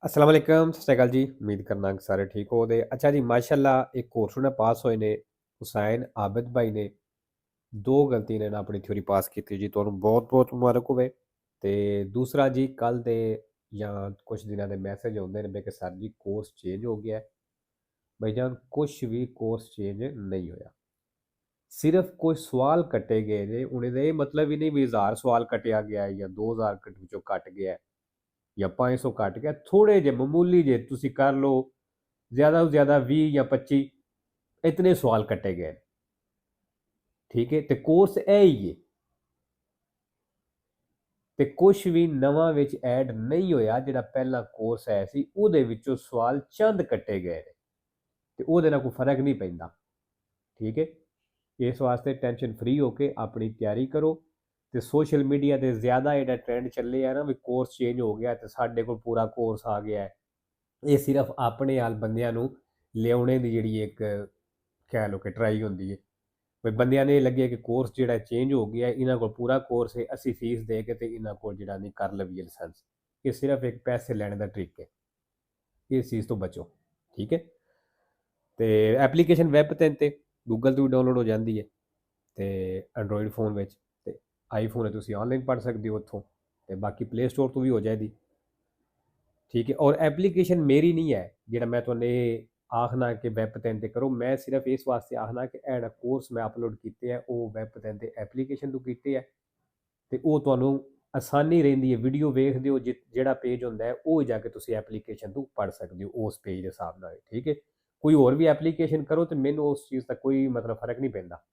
अस्सलाम वालेकुम, सत श्री अकाल जी। उम्मीद करना कि सारे ठीक हो दे। अच्छा जी, माशाल्लाह एक कोर्स ने पास होए ने हुसैन आबिद भाई ने दो गलती ने ना अपनी थ्योरी पास की जी, ਤੁਹਾਨੂੰ ਬਹੁਤ ਬਹੁਤ ਮੁਬਾਰਕ ਹੋਵੇ। ਤੇ ਦੂਸਰਾ ਜੀ, ਕੱਲ ਦੇ ਜਾਂ ਕੁਝ ਦਿਨਾਂ ਦੇ ਮੈਸੇਜ ਆਉਂਦੇ ਨੇ ਕਿ ਸਰ ਜੀ ਕੋਰਸ ਚੇਂਜ ਹੋ ਗਿਆ ਹੈ। ਭਾਈਜਾਨ ਕੁਛ ਵੀ ਕੋਰਸ ਚੇਂਜ ਨਹੀਂ ਹੋਇਆ, ਸਿਰਫ ਕੋਈ ਸਵਾਲ ਕੱਟੇ ਗਏ ਨੇ। ਉਹਨਾਂ ਦਾ ਇਹ ਮਤਲਬ ਹੀ ਨਹੀਂ ਵੀ 1000 ਸਵਾਲ ਕੱਟਿਆ ਗਿਆ ਹੈ ਜਾਂ 2000 ਵਿੱਚੋਂ ਕੱਟ ਗਿਆ ਹੈ ਜਾਂ 500 ਕੱਟ ਗਿਆ। ਥੋੜੇ ਜਿਹੇ ਮਾਮੂਲੀ ਜੇ ਤੁਸੀਂ ਕਰ ਲਓ, ਜ਼ਿਆਦਾ ਤੋਂ ਜ਼ਿਆਦਾ 20 ਜਾਂ 25 ਇਤਨੇ ਸਵਾਲ ਕੱਟੇ ਗਏ। ਠੀਕ ਹੈ, ਤੇ ਕੋਰਸ ਇਹ ਹੀ ਹੈ ਤੇ ਕੁਛ ਵੀ ਨਵਾਂ ਵਿੱਚ ਐਡ ਨਹੀਂ ਹੋਇਆ। ਜਿਹੜਾ ਪਹਿਲਾ ਕੋਰਸ ਆਇਆ ਸੀ ਉਹਦੇ ਵਿੱਚੋਂ ਸਵਾਲ ਚੰਦ ਕੱਟੇ ਗਏ ਨੇ ਤੇ ਉਹਦੇ ਨਾਲ ਕੋਈ ਫਰਕ ਨਹੀਂ ਪੈਂਦਾ। ਠੀਕ ਹੈ, ਇਸ ਵਾਸਤੇ ਟੈਨਸ਼ਨ ਫ੍ਰੀ ਹੋ ਕੇ ਆਪਣੀ ਤਿਆਰੀ ਕਰੋ। ਤੇ ਸੋਸ਼ਲ ਮੀਡੀਆ ਤੇ ਜ਼ਿਆਦਾ ਜਿਹੜਾ ਟ੍ਰੈਂਡ ਚੱਲੇ ਆ ਨਾ ਵੀ ਕੋਰਸ ਚੇਂਜ ਹੋ ਗਿਆ ਤੇ ਸਾਡੇ ਕੋਲ ਪੂਰਾ ਕੋਰਸ ਆ ਗਿਆ ਹੈ, ਇਹ ਸਿਰਫ ਆਪਣੇ ਹਾਲ ਬੰਦਿਆਂ ਨੂੰ ਲਿਆਉਣੇ ਦੀ ਜਿਹੜੀ ਇੱਕ ਕਹਿ ਲਓ ਕਿ ਟਰਾਈ ਹੁੰਦੀ ਹੈ। ਵੀ ਬੰਦਿਆਂ ਨੇ ਇਹ ਲੱਗੇ ਕਿ ਕੋਰਸ ਜਿਹੜਾ ਚੇਂਜ ਹੋ ਗਿਆ, ਇਹਨਾਂ ਕੋਲ ਪੂਰਾ ਕੋਰਸ ਹੈ, ਅਸੀਂ ਫੀਸ ਦੇ ਕੇ ਤੇ ਇਹਨਾਂ ਕੋਲ ਜਿਹੜਾ ਨਹੀਂ ਕਰ ਲਵੀਏ ਲਾਇਸੈਂਸ। ਇਹ ਸਿਰਫ ਇੱਕ ਪੈਸੇ ਲੈਣ ਦਾ ਟ੍ਰਿਕ ਹੈ, ਇਸ ਚੀਜ਼ ਤੋਂ ਬਚੋ। ਠੀਕ ਹੈ, ਤੇ ਐਪਲੀਕੇਸ਼ਨ ਵੈਬ 'ਤੇ ਗੂਗਲ ਤੋਂ ਵੀ ਡਾਊਨਲੋਡ ਹੋ ਜਾਂਦੀ ਹੈ ਤੇ ਐਂਡਰੋਇਡ ਫੋਨ ਵਿੱਚ, ਤੇ ਆਈਫੋਨ ਹੈ ਤੁਸੀਂ ਆਨਲਾਈਨ ਪੜ੍ਹ ਸਕਦੇ ਹੋ ਉੱਥੋਂ, ਤੇ ਬਾਕੀ ਪਲੇ ਸਟੋਰ ਤੋਂ ਵੀ ਹੋ ਜਾਏਗੀ। ਠੀਕ ਹੈ, ਔਰ ਐਪਲੀਕੇਸ਼ਨ ਮੇਰੀ नहीं है ਜਿਹੜਾ ਮੈਂ ਤੁਹਾਨੂੰ ਇਹ ਆਖਣਾ ਕਿ ਵੈਬ 'ਤੇ ਕਰੋ। ਮੈਂ ਸਿਰਫ ਇਸ ਵਾਸਤੇ ਆਖਣਾ ਕਿ ਇਹ ਜਿਹੜਾ ਕੋਰਸ ਮੈਂ ਅਪਲੋਡ ਕੀਤੇ ਹੈ ਉਹ ਵੈਬ 'ਤੇ ਐਪਲੀਕੇਸ਼ਨ ਤੋਂ ਕੀਤੇ ਹੈ ਤੇ ਉਹ ਤੁਹਾਨੂੰ ਆਸਾਨੀ ਰਹਿੰਦੀ ਹੈ। ਵੀਡੀਓ ਵੇਖਦੇ ਹੋ, ਜਿਹੜਾ ਪੇਜ ਹੁੰਦਾ ਹੈ ਉਹ ਜਾ ਕੇ ਤੁਸੀਂ ਐਪਲੀਕੇਸ਼ਨ ਤੋਂ ਪੜ੍ਹ ਸਕਦੇ ਹੋ ਉਸ ਪੇਜ ਦੇ ਹਿਸਾਬ ਨਾਲ। ਠੀਕ ਹੈ, ਕੋਈ ਹੋਰ ਵੀ ਐਪਲੀਕੇਸ਼ਨ ਕਰੋ ਤੇ ਮੈਨੂੰ ਉਸ ਚੀਜ਼ ਦਾ ਕੋਈ ਮਤਲਬ ਫਰਕ ਨਹੀਂ ਪੈਂਦਾ,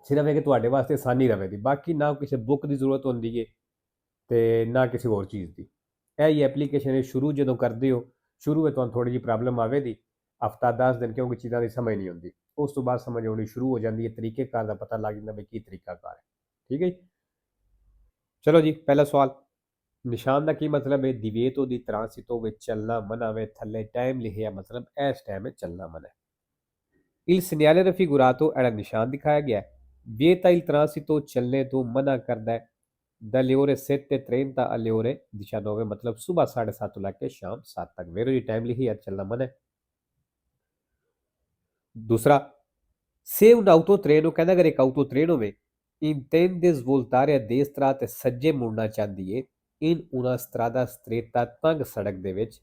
ਸਿਰਫ ਇਹ ਕਿ ਤੁਹਾਡੇ ਵਾਸਤੇ ਆਸਾਨੀ ਰਵੇਗੀ। ਬਾਕੀ ਨਾ ਕਿਸੇ ਬੁੱਕ ਦੀ ਜ਼ਰੂਰਤ ਹੁੰਦੀ ਹੈ ਤੇ ਨਾ ਕਿਸੇ ਹੋਰ ਚੀਜ਼ ਦੀ। ਇਹ ਹੀ ਐਪਲੀਕੇਸ਼ਨ ਸ਼ੁਰੂ ਜਦੋਂ ਕਰਦੇ ਹੋ, ਸ਼ੁਰੂ ਵਿੱਚ ਤੁਹਾਨੂੰ ਥੋੜੀ ਜਿਹੀ ਪ੍ਰੋਬਲਮ ਆਵੇਗੀ, ਹਫਤਾ 10 ਦਿਨ, ਕਿਉਂਕਿ ਚੀਜ਼ਾਂ ਦੀ ਸਮਝ ਨਹੀਂ ਹੁੰਦੀ। ਉਸ ਤੋਂ ਬਾਅਦ ਸਮਝ ਆਉਣੀ ਸ਼ੁਰੂ ਹੋ ਜਾਂਦੀ ਹੈ, ਤਰੀਕੇਕਾਰ ਦਾ ਪਤਾ ਲੱਗ ਜਾਂਦਾ ਵੀ ਕੀ ਤਰੀਕਾਕਾਰ ਹੈ। ਠੀਕ ਹੈ ਜੀ, ਚਲੋ ਜੀ, ਪਹਿਲਾ ਸਵਾਲ। ਨਿਸ਼ਾਨ ਦਾ ਕੀ ਮਤਲਬ ਹੈ? ਦਿਵੇਤੋ ਦੀ ਤ੍ਰਾਂਸਿਤੋ ਵਿੱਚ ਚੱਲਣਾ ਮਨਾ ਵੇ, ਥੱਲੇ ਟਾਈਮ ਲਿਖਿਆ, ਮਤਲਬ ਇਸ ਟਾਈਮ ਵਿੱਚ ਚੱਲਣਾ ਮਨਾ ਹੈ। Il segnale raffigurato era ਨਿਸ਼ਾਨ ਦਿਖਾਇਆ ਗਿਆ ਹੈ। ਵਿeta il transito ਚੱਲਣੇ ਤੋਂ ਮਨਾ ਕਰਦਾ ਹੈ। dalle ore 7:30 alle ore 19, मतलब सुबह 7:30 ਤੋਂ ਲੈ ਕੇ ਸ਼ਾਮ 7 ਤੱਕ। वेरो जी टाइम लिखी है, चलना मन है। दूसरा, se un autotreno, कहना अगर एक autotreno में intende svoltare a destra ਤੇ ਸੱਜੇ ਮੁੜਨਾ ਚਾਹੁੰਦੀ ਹੈ in una strada stretta, ਤੰਗ ਸੜਕ ਦੇ ਵਿੱਚ,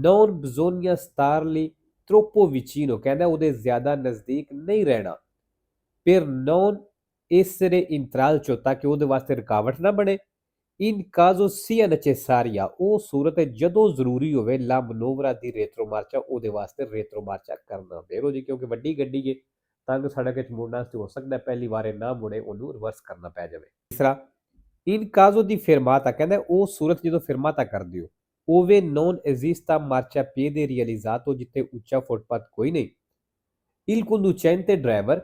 non bisogna starli troppo vicino, ਕਹਿੰਦਾ ਉਹਦੇ ਜ਼ਿਆਦਾ ਨਜ਼ਦੀਕ ਨਹੀਂ ਰਹਿਣਾ, per non essere intralcio, ताकि ਉਹਦੇ ਵਾਸਤੇ ਰੁਕਾਵਟ ਨਾ ਬਣੇ। ਇਨ ਕਾਜ਼ੋ ਸੀਆ ਨਚੇਸਾਰੀਆ, ਉਹ ਸੂਰਤ ਹੈ ਜਦੋਂ ਜ਼ਰੂਰੀ ਹੋਵੇ ਲਾ ਮਨੋਵਰਾ ਦੀ ਰੇਤਰੋ ਮਾਰਚਾ, ਉਹਦੇ ਵਾਸਤੇ ਰੇਤਰੋ ਮਾਰਚਾ ਕਰਨਾ ਬੇਰੋ ਜੀ, ਕਿਉਂਕਿ ਵੱਡੀ ਗੱਡੀ ਹੈ, ਤੰਗ ਸੜਕ ਵਿੱਚ ਮੁੜਨਾ ਹੋ ਸਕਦਾ ਪਹਿਲੀ ਵਾਰੇ ਨਾ ਮੁੜੇ, ਉਹਨੂੰ ਰਿਵਰਸ ਕਰਨਾ ਪੈ ਜਾਵੇ। ਤੀਸਰਾ, ਇਨ ਕਾਜ਼ੋ ਦੀ ਫਿਰਮਾਤਾ, ਕਹਿੰਦਾ ਉਹ ਸੂਰਤ ਜਦੋਂ ਫਿਰਮਾਤਾ ਕਰਦੇ ਹੋ, ove non esista marciapiede realizzato, ਜਿੱਥੇ ਉੱਚਾ ਫੁੱਟਪਾਥ ਕੋਈ ਨਹੀਂ, il conducente driver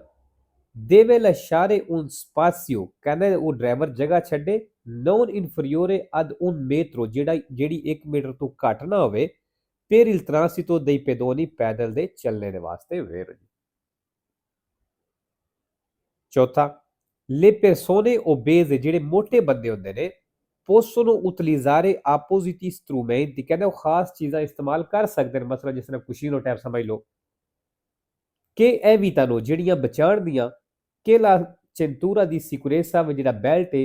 deve lasciare un spazio, ਕਹਿੰਦਾ ਉਹ ਡਰਾਈਵਰ ਜਗ੍ਹਾ ਛੱਡੇ, non inferiore ad un metro, ਜਿਹੜੀ 1 ਮੀਟਰ ਤੋਂ ਘੱਟ ਨਾ ਹੋਵੇ, per il transito dei pedoni, ਪੈਦਲ ਦੇ ਚੱਲਣੇ ਦੇ ਵਾਸਤੇ। ਵੇਰ ਜੀ। ਚੌਥਾ, le persone obese, ਜਿਹੜੇ ਮੋਟੇ ਬੰਦੇ ਹੁੰਦੇ ਨੇ, possono utilizzare appositi strumenti, ਕਹਿੰਦੇ ਉਹ ਖਾਸ ਚੀਜ਼ਾਂ ਇਸਤੇਮਾਲ ਕਰ ਸਕਦੇ ਨੇ, ਮਸਲਾ ਜਿਸ ਤਰ੍ਹਾਂ ਕੁਸ਼ੀਨੋ ਟੈਪ ਸਮਝ ਲਓ, che evitano, ਜਿਹੜੀਆਂ ਬਚਾਉਣ ਦੀਆਂ, che la cintura di sicurezza, ਜਿਹੜਾ ਬੈਲਟ ਹੈ,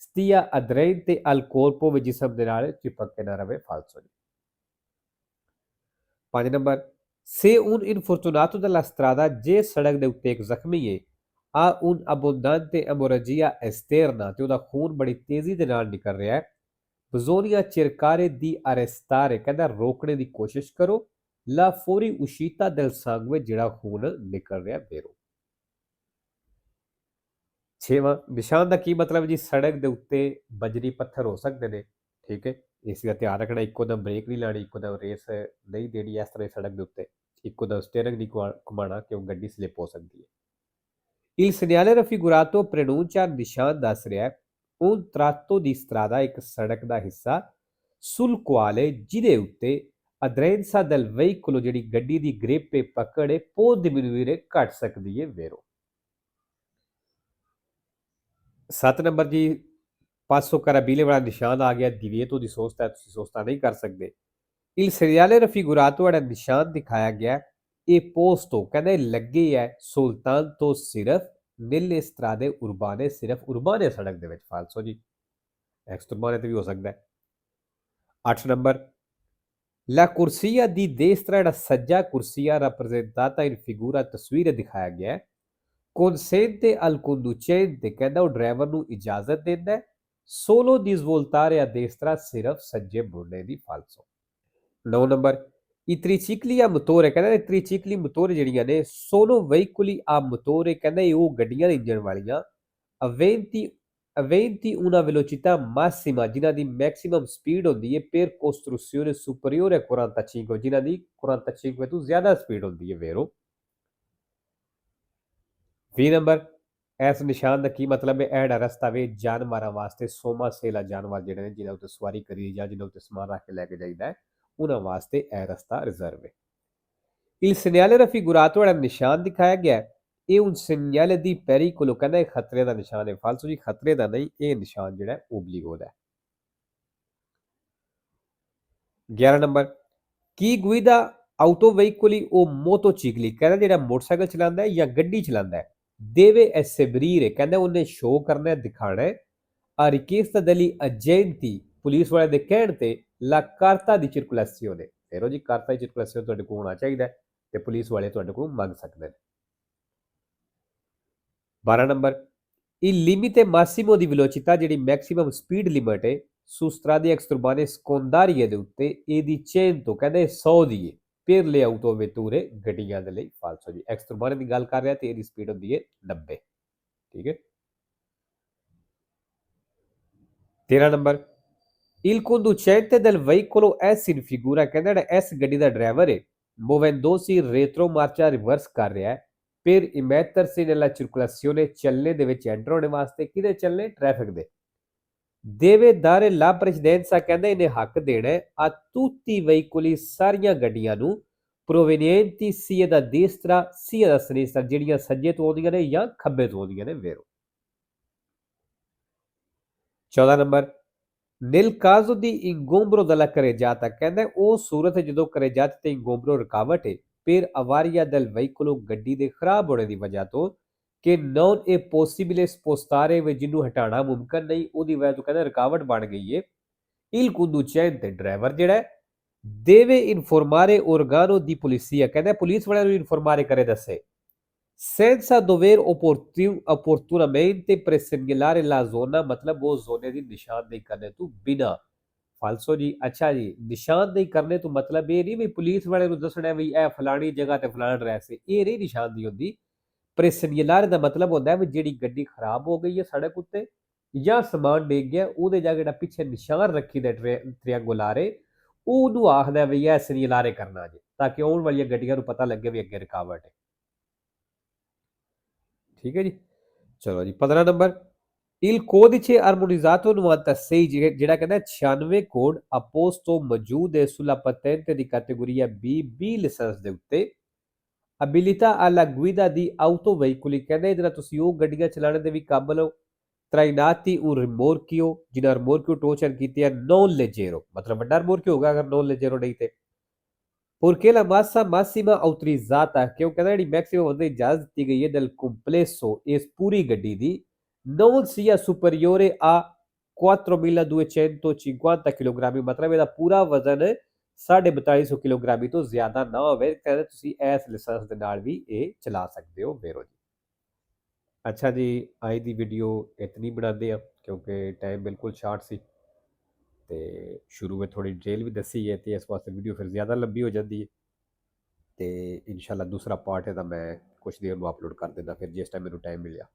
stia aderente al corpo, ਵਿੱਚ ਜਿਸਮ ਦੇ ਨਾਲ ਚਿਪਕ ਕੇ ਨਾ ਰਵੇ, ਫਾਲਸੋ ਜੀ। 5 number, se un infortunato della strada, ਜੇ ਸੜਕ ਦੇ ਉੱਤੇ ਇੱਕ ਜ਼ਖਮੀ ਹੈ, ha un abbondante emorragia esterna, ਤੇ ਉਹਦਾ ਖੂਨ ਬੜੀ ਤੇਜ਼ੀ ਦੇ ਨਾਲ ਨਿਕਲ ਰਿਹਾ ਹੈ, bisogna cercare di arrestare, ਕਹਿੰਦਾ ਰੋਕਣੇ ਦੀ ਕੋਸ਼ਿਸ਼ ਕਰੋ, la fuoriuscita del sangue, ਜਿਹੜਾ ਖੂਨ ਨਿਕਲ ਰਿਹਾ ਬੇਰੋ। 6ਵਾਂ, ਨਿਸ਼ਾਨ ਦਾ ਕੀ ਮਤਲਬ ਜੀ? ਸੜਕ ਦੇ ਉੱਤੇ ਬਜਰੀ ਪੱਥਰ ਹੋ ਸਕਦੇ ਨੇ। ਠੀਕ ਹੈ, ਇਸ ਦਾ ਧਿਆਨ ਰੱਖਣਾ, ਇੱਕੋ ਦਮ ਬ੍ਰੇਕ ਨਹੀਂ ਲਾਣੀ, ਇੱਕੋ ਦਮ ਰੇਸ ਨਹੀਂ ਦੇਣੀ ਇਸ ਤਰ੍ਹਾਂ ਸੜਕ ਦੇ ਉੱਤੇ, ਇੱਕੋ ਦਮ ਸਟੀਅਰਿੰਗ ਨਹੀਂ ਘੁਮਾਉਣਾ, ਕਿਉਂ ਗੱਡੀ ਸਲਿੱਪ ਹੋ ਸਕਦੀ ਹੈ। Il segnale raffigurato preannuncia, ਨਿਸ਼ਾਨ ਦੱਸ ਰਿਹਾ ਹੈ, un tratto di strada, ਇੱਕ ਸੜਕ ਦਾ ਹਿੱਸਾ, sul quale, ਜਿਹਦੇ ਉੱਤੇ, aderenza del veicolo, ਜਿਹੜੀ ਗੱਡੀ ਦੀ ਗ੍ਰਿਪ ਤੇ ਪਕੜ ਹੈ, può diminuire, ਘਟ ਸਕਦੀ ਹੈ ਵੇਰੋ। 7 ਨੰਬਰ ਜੀ, ਪਾਸੋ ਕਰabile ਵਾਲਾ ਨਿਸ਼ਾਨ ਆ ਗਿਆ, ਦਿਵੇਤੋ ਦੀ ਸੋਚਤਾ, ਤੁਸੀਂ ਸੋਚਤਾ ਨਹੀਂ ਕਰ ਸਕਦੇ। Il segnale raffigurato ਜਿਹੜਾ ਨਿਸ਼ਾਨ ਦਿਖਾਇਆ ਗਿਆ ਇਹ ਪੋਸਟੋ ਕਹਿੰਦੇ ਲੱਗੇ ਹੈ ਸੁਲਤਾਨ ਤੋਂ ਸਿਰਫ nelle strade urbane ਸਿਰਫ ਉਰਬਾਨੇ ਸੜਕ ਦੇ ਵਿੱਚ ਫਾਲਸੋ ਜੀ ਐਕਸਟਰਮਾਨੇ ਤੇ ਵੀ ਹੋ ਸਕਦਾ ਹੈ 8 number La corsia di destra ਜਿਹੜਾ ਸੱਜਾ ਕੁਰਸੀਆ rappresentata in figura ਤਸਵੀਰ ਦਿਖਾਇਆ ਗਿਆ ਹੈ consente al conducente ਕਹਿੰਦਾ ਉਹ ਡਰਾਈਵਰ ਨੂੰ ਇਜਾਜ਼ਤ ਦਿੰਦਾ ਹੈ solo di svoltare a destra ਸਿਰਫ ਸੱਜੇ ਮੁੜਨੇ ਦੀ ਫਾਲਸੋ 9 number I tricicli a motore ਕਹਿੰਦਾ ਇਹ tricicli motore ਜਿਹੜੀਆਂ ਨੇ sono veicoli a motore ਕਹਿੰਦਾ ਇਹ ਉਹ ਗੱਡੀਆਂ ਨੇ ਇੰਜਣ ਵਾਲੀਆਂ aventi una velocità massima ਜਿਨ੍ਹਾਂ ਦੀ ਮੈਕਸਿਮਮ ਸਪੀਡ ਹੁੰਦੀ ਹੈ per costruzione superiore a 45 ਜਿਨ੍ਹਾਂ ਦੀ 45 ਤੋਂ ਜ਼ਿਆਦਾ ਸਪੀਡ ਹੁੰਦੀ ਹੈ vero 20 ਨੰਬਰ ਇਸ ਨਿਸ਼ਾਨ ਦਾ ਕੀ ਮਤਲਬ ਹੈ ਇਹ ਜਿਹੜਾ ਰਸਤਾ ਵੇ ਜਾਨਵਰਾਂ ਵਾਸਤੇ ਸੋਮਾ ਸੇਲਾ ਜਾਨਵਰ ਜਿਹੜੇ ਨੇ ਜਿਹਨਾਂ ਉੱਤੇ ਸਵਾਰੀ ਕਰੀ ਜਾਂ ਜਿਹਨਾਂ ਉੱਤੇ ਸਮਾਨ ਰੱਖ ਕੇ ਲੈ ਕੇ ਜਾਈਦਾ ਹੈ ਉਹਨਾਂ ਵਾਸਤੇ ਇਹ ਰਸਤਾ ਰਿਜ਼ਰਵ ਹੈ Il segnale raffigurato ਜਿਹੜਾ ਨਿਸ਼ਾਨ ਦਿਖਾਇਆ ਗਿਆ ਇਹ un segnale di pericolo ਕਹਿੰਦਾ ਇਹ ਖਤਰੇ ਦਾ ਨਿਸ਼ਾਨ ਹੈ ਫਾਲਸੂ ਜੀ ਖਤਰੇ ਦਾ ਨਹੀਂ ਇਹ ਨਿਸ਼ਾਨ ਜਿਹੜਾ ਓਬਲੀਗੋ ਦਾ ਹੈ 11 ਨੰਬਰ ਕੀ guida autoveicoli o motocicli ਕਹਿੰਦਾ ਜਿਹੜਾ ਮੋਟਰਸਾਈਕਲ ਚਲਾਉਂਦਾ ਹੈ ਜਾਂ ਗੱਡੀ ਚਲਾਉਂਦਾ ਹੈ deve essebrire ਕਹਿੰਦਾ ਉਹਨੇ ਸ਼ੋਅ ਕਰਨਾ ਹੈ ਦਿਖਾਣਾ ਹੈ a richiesta degli agenti police ਵਾਲੇ ਦੇ ਕਹਿਣ ਤੇ la carta di circolazione Phero ਜੀ carta di circolazione ਤੁਹਾਡੇ ਕੋਲ ਹੋਣਾ ਚਾਹੀਦਾ ਤੇ ਪੁਲਿਸ ਵਾਲੇ ਤੁਹਾਡੇ ਕੋਲ ਮੰਗ ਸਕਦੇ ਨੇ 12 number il limite massimo di velocità ਜਿਹੜੀ ਮੈਕਸਿਮਮ ਸਪੀਡ ਲਿਮਟ ਹੈ su strade extraurbane secondarie ਦੇ ਉੱਤੇ ਇਹਦੀ 100 ਕਹਿੰਦੇ 100 ਦੀ ਹੈ per le autovetture ਗੱਡੀਆਂ ਦੇ ਲਈ ਫਾਲਸੋ ਜੀ ਐਕਸਟਰਬਾਨੇ ਦੀ ਗੱਲ ਕਰ ਰਿਹਾ ਤੇ ਇਹਦੀ ਸਪੀਡ ਹੁੰਦੀ ਹੈ 90 ਠੀਕ ਹੈ 13 number Il conducente del veicolo S in figura ਕਹਿੰਦਾ ਜਿਹੜਾ S ਗੱਡੀ ਦਾ ਡਰਾਈਵਰ ਹੈ muovendosi retro marcia reverse ਕਰ ਰਿਹਾ ਹੈ per immettersi nella circolazione ਚੱਲਣੇ ਦੇ ਵਿੱਚ ਐਂਟਰ ਹੋਣੇ ਵਾਸਤੇ ਕਿਹਦੇ ਚੱਲਣੇ ਟ੍ਰੈਫਿਕ ਦੇ deve dare la precedenza ਕਹਿੰਦਾ ਇਹਨੇ ਹੱਕ ਦੇਣਾ ਹੈ a tutti i veicoli ਸਾਰੀਆਂ ਗੱਡੀਆਂ ਨੂੰ provenienti sia da destra sia da sinistra ਜਿਹੜੀਆਂ ਸੱਜੇ ਤੋਂ ਆਉਂਦੀਆਂ ਨੇ ਜਾਂ ਖੱਬੇ ਤੋਂ ਆਉਂਦੀਆਂ ਨੇ ਵੇਰੋ 14 number nel caso di ingombro della carreggiata ਕਹਿੰਦਾ ਉਹ ਸੂਰਤ ਜਦੋਂ carreggiata ਤੇ ingombro ਰੁਕਾਵਟ ਹੈ per avaria del veicolo ਗੱਡੀ ਦੇ ਖਰਾਬ ਹੋਣੇ ਦੀ ਵਜ੍ਹਾ ਤੋਂ ਕਿ non è possibile spostare ਵੇ ਜਿਹਨੂੰ ਹਟਾਉਣਾ ਮੁਮਕਨ ਨਹੀਂ ਉਹਦੀ ਵਜ੍ਹਾ ਤੋਂ ਕਹਿੰਦਾ ਰੁਕਾਵਟ ਬਣ ਗਈ ਹੈ il conducente ਡਰਾਈਵਰ ਜਿਹੜਾ deve informare organo di polizia ਕਹਿੰਦਾ ਪੁਲਿਸ ਵਾਲਿਆਂ ਨੂੰ ਇਨਫੋਰਮਾਰੇ ਕਰੇ ਦੱਸੇ senza dover opportunamente presegnalare la zona मतलब वो जोने ਦੀ ਨਿਸ਼ਾਨਦੇਹੀ ਕਰਨੇ ਤੋਂ ਬਿਨਾ ਫਾਲਸੋ ਜੀ ਅੱਛਾ ਜੀ ਨਿਸ਼ਾਨਦੇਹੀ ਕਰਨੇ ਤੋਂ ਮਤਲਬ ਇਹ ਨਹੀਂ ਵੀ ਪੁਲਿਸ ਵਾਲੇ ਨੂੰ ਦੱਸਣਾ ਵੀ ਇਹ ਫਲਾਣੀ ਜਗ੍ਹਾ ਤੇ ਫਲਾਣਾ ਐਡਰੈਸ ਹੈ ਇਹ ਨਹੀਂ ਨਿਸ਼ਾਨਦੇਹੀ ਹੁੰਦੀ presegnalare ਦਾ ਮਤਲਬ ਹੁੰਦਾ ਹੈ ਵੀ ਜਿਹੜੀ ਗੱਡੀ ਖਰਾਬ ਹੋ ਗਈ ਹੈ ਸੜਕ ਉੱਤੇ ਜਾਂ ਸਮਾਨ ਡਿੱਗ ਗਿਆ ਉਹਦੇ ਜਾ ਕੇ ਜਿਹੜਾ ਪਿੱਛੇ ਨਿਸ਼ਾਨ ਰੱਖੀਦਾ ਟ੍ਰਾਇੰਗੁਲਾਰੇ ਉਹਨੂੰ ਆਖਦਾ ਵੀ ਇਹ ਸਿਗਨਲਾਰੇ ਕਰਨਾ ਜੀ ਤਾਂ ਕਿ ਆਉਣ ਵਾਲੀਆਂ ਗੱਡੀਆਂ ਨੂੰ ਪਤਾ ਲੱਗੇ ਵੀ ਅੱਗੇ ਰੁਕਾਵਟ ਹੈ ਠੀਕ ਹੈ ਜੀ ਚਲੋ ਜੀ 15 ਨੰਬਰ il codice armonizzato 96 ਜਿਹੜਾ ਕਹਿੰਦਾ 96 ਕੋਡ ਆਪੋਸਟੋ ਮੌਜੂਦ ਹੈ sulla patente di categoria B licence ਦੇ ਉੱਤੇ abilità alla guida di autoveicoli ਕਹਿੰਦੇ ਇਹਦੇ ਨਾਲ ਤੁਸੀਂ ਉਹ ਗੱਡੀਆਂ ਚਲਾਉਣ ਦੇ ਵੀ ਕਾਬਲ ਹੋ trainati un rimorchio ਜਿਹਨਾਂ rimorchio ਟੋਚਨ ਕੀਤੀ ਹੈ non leggero ਮਤਲਬ ਵੱਡਾ rimorchio ਹੋਗਾ ਅਗਰ non leggero ਨਹੀਂ ਤੇ Perché la massa massima autorizzata ਕਿਉਂ ਕਹਿੰਦਾ ਜਿਹੜੀ ਮੈਕਸਿਮਮ ਉਹਦੀ ਇਜਾਜ਼ਤ ਦਿੱਤੀ ਗਈ ਹੈ del complesso ਇਸ ਪੂਰੀ ਗੱਡੀ ਦੀ non sia superiore a 4250 kilogram ਮਤਲਬ ਇਹਦਾ ਪੂਰਾ ਵਜ਼ਨ 4250 ਕਿਲੋਗ੍ਰਾਮ ਤੋਂ ਜ਼ਿਆਦਾ ਨਾ ਹੋਵੇ ਕਹਿੰਦੇ ਤੁਸੀਂ ਇਸ ਲਾਇਸੈਂਸ ਦੇ ਨਾਲ ਵੀ ਇਹ ਚਲਾ ਸਕਦੇ ਹੋ ਵੇਰੋ ਜੀ ਅੱਛਾ ਜੀ ਅੱਜ ਦੀ ਵੀਡੀਓ ਇਤਨੀ ਬਣਾਉਂਦੇ ਆ ਕਿਉਂਕਿ ਟਾਈਮ ਬਿਲਕੁਲ ਸ਼ਾਰਟ ਸੀ ਤੇ ਸ਼ੁਰੂ ਵਿੱਚ ਥੋੜੀ ਡਿਟੇਲ ਵੀ ਦੱਸੀ ਹੈ ਤੇ ਇਸ ਵਾਸਤੇ ਵੀਡੀਓ ਫਿਰ ਜ਼ਿਆਦਾ ਲੰਬੀ ਹੋ ਜਾਂਦੀ ਹੈ ਤੇ ਇਨਸ਼ਾਅੱਲਾ ਦੂਸਰਾ ਪਾਰਟ ਹੈ ਤਾਂ ਮੈਂ ਕੁਝ ਦੇਰ ਨੂੰ ਅਪਲੋਡ ਕਰ ਦਿੰਦਾ ਫਿਰ ਜਿਸ ਟਾਈਮ ਮੈਨੂੰ ਟਾਈਮ ਮਿਲਿਆ